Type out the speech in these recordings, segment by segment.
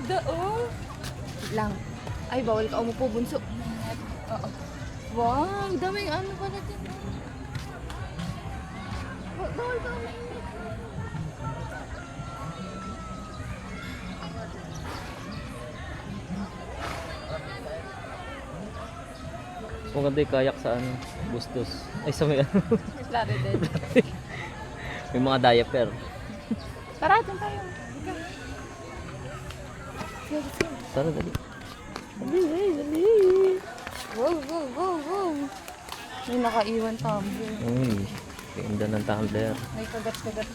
ganda oh. Lang. Ay, bawal ka umupo, bunso. Oo. Wow, daming ano pala dyan. Bawal ka umainit. Maganda yung kayak sa ano, Bustos. Ay, sa may ano. Florida. May mga diaper. Tara, dyan tayo. Tara, dali. Dali. Wow, wow, wow, wow. May nakaiwan tumbler. Uy, ganda ng tumbler. May kagat-kagat.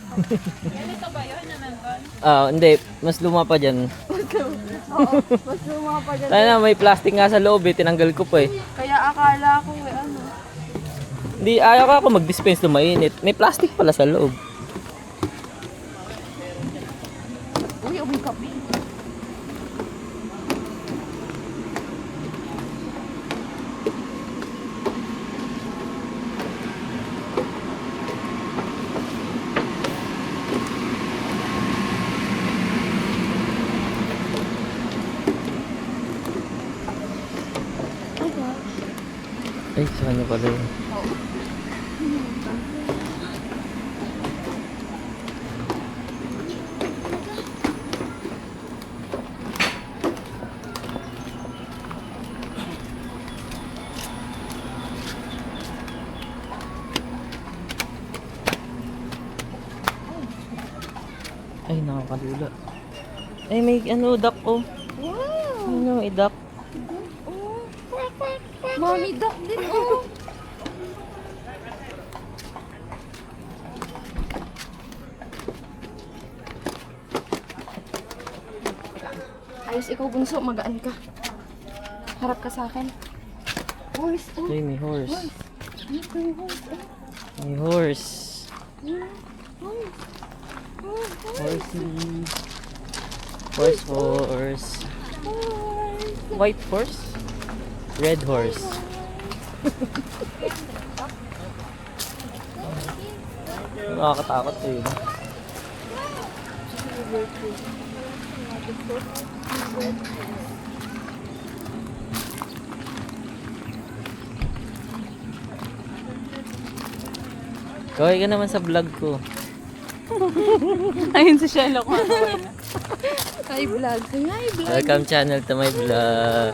Ganito ba yun na nandun? Hindi. Mas luma pa dyan. Oo, mas luma pa dyan. Tayo na, may plastic nga sa loob eh. Tinanggal ko pa eh. Kaya akala ko ano. Hindi, ayaw ka ako mag-dispense na mainit. May plastic pala sa loob. Uy, may kape. Ay, sa kanya pala yun. Ay, nakakalula. Ay, may ano, duck oh. Wow! Ano, duck. Oh, Mommy duck din, oh. Ayos, ikaw bunso, magaan ka. Harap ka sa akin. Horse, oh. Ay, may horse. Ay, ito yung horse, oh. May horse. Horse. Horsey. Horse, horse. White horse? Red horse. Nakakatakot eh. Kaway ka naman sa vlog ko. Ayun si Sherlock. Hi, vlog. Hi, vlog. Welcome channel to my vlog.